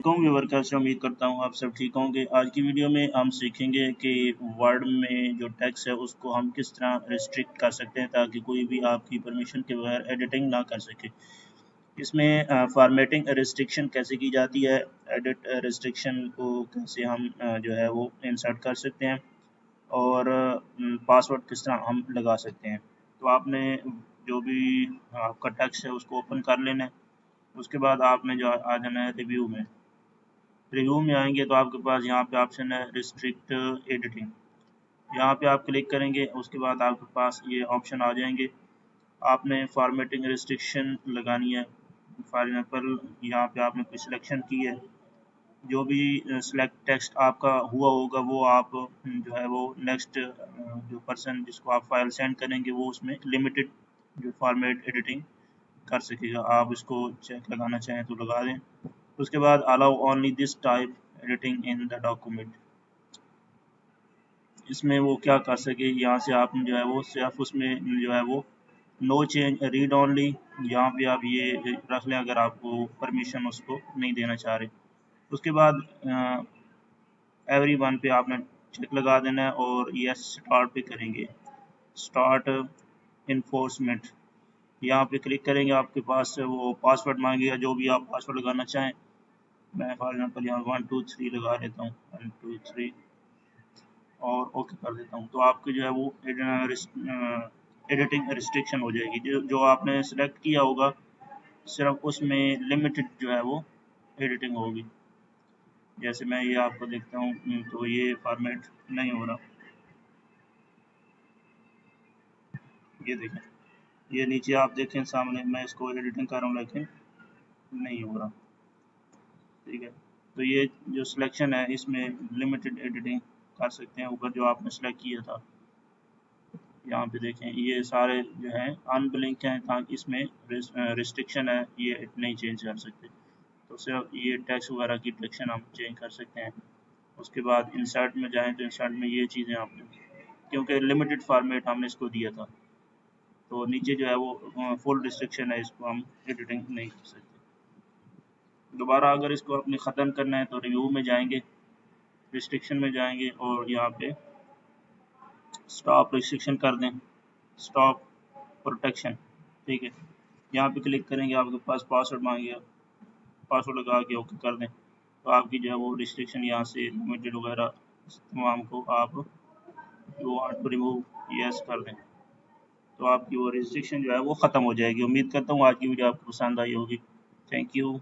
Viewer कैसे उम्मीद करता हूँ आप सब ठीक होंगे। आज की वीडियो में हम सीखेंगे कि वर्ड में जो टेक्स्ट है उसको हम किस तरह रिस्ट्रिक्ट कर सकते हैं ताकि कोई भी आपकी परमिशन के बगैर एडिटिंग ना कर सके। इसमें फॉर्मेटिंग रिस्ट्रिक्शन कैसे की जाती है, एडिट रिस्ट्रिक्शन को कैसे हम जो है वो इंसर्ट कर सकते हैं और पासवर्ड किस तरह हम लगा सकते हैं। तो आपने जो भी आपका टेक्स्ट है उसको ओपन कर लेना है। उसके बाद आपने जो आ जाना है रिव्यू में आएंगे तो आपके पास यहाँ पे ऑप्शन है रिस्ट्रिक्ट एडिटिंग। यहाँ पे आप क्लिक करेंगे, उसके बाद आपके पास ये ऑप्शन आ जाएंगे। आपने फॉर्मेटिंग रिस्ट्रिक्शन लगानी है। फॉर एग्जांपल यहाँ पे आपने कोई सिलेक्शन की है, जो भी सिलेक्ट टेक्स्ट आपका हुआ होगा वो आप जो है वो नेक्स्ट जो पर्सन जिसको आप फाइल सेंड करेंगे वो उसमें लिमिटेड जो फॉर्मेट एडिटिंग कर सकेगा। आप इसको चेक लगाना चाहें तो लगा दें। उसके बाद allow only this type editing in the document. इसमें वो क्या कर सके, यहाँ से आप जो है वो सिर्फ उसमें जो है वो नो चेंज रीड ओनली, यहाँ पे आप ये रख लें अगर आपको परमिशन उसको नहीं देना चाह रहे। उसके बाद एवरी वन पे आपने चेक लगा देना है और यस स्टार्ट पे करेंगे। स्टार्ट इन्फोर्समेंट, यहाँ पे क्लिक करेंगे, आपके पास वो पासवर्ड मांगेगा जो भी आप पासवर्ड लगाना चाहें। मैं फॉर एग्जांपल यहाँ 123 लगा देता हूँ, 123 और ओके कर देता हूँ। तो आपके जो है वो एडिटिंग रिस्ट्रिक्शन हो जाएगी। जो आपने सेलेक्ट किया होगा सिर्फ उसमें लिमिटेड जो है वो एडिटिंग होगी। जैसे मैं ये आपको देखता हूँ तो ये फॉर्मेट नहीं हो रहा, ये देखें, ये नीचे आप देखें सामने मैं इसको एडिटिंग कर रहा हूँ लेकिन नहीं हो रहा। ठीक है, तो ये जो सिलेक्शन है इसमें लिमिटेड एडिटिंग कर सकते हैं। ऊपर जो आपने सेलेक्ट किया था यहाँ पे देखें ये सारे जो हैं अनब्लिंक हैं, ताकि इसमें रिस्ट्रिक्शन है, ये नहीं चेंज कर सकते। तो सिर्फ ये टेक्स्ट वगैरह की टेक्शन हम चेंज कर सकते हैं। उसके बाद इंसर्ट में जाएं तो इंसर्ट में ये चीज़ें आपने, क्योंकि लिमिटेड फॉर्मेट हमने इसको दिया था तो नीचे जो है वो फुल रिस्ट्रिक्शन है, इसको हम एडिटिंग नहीं कर सकते। दोबारा अगर इसको अपने ख़त्म करना है तो रिव्यू में जाएंगे, रिस्ट्रिक्शन में जाएंगे और यहाँ पे स्टॉप रिस्ट्रिक्शन कर दें, स्टॉप प्रोटेक्शन। ठीक है, यहाँ पे क्लिक करेंगे, आपके पास पासवर्ड मांगेगा, पासवर्ड लगा के ओके कर दें तो आपकी जो है वो रिस्ट्रिक्शन यहाँ से लिमिटेड वगैरह तमाम को आप you want to remove yes कर दें तो आपकी वो रिस्ट्रिक्शन जो है वो ख़त्म हो जाएगी। उम्मीद करता हूँ आज की वीडियो आपको पसंद आई होगी। Thank you.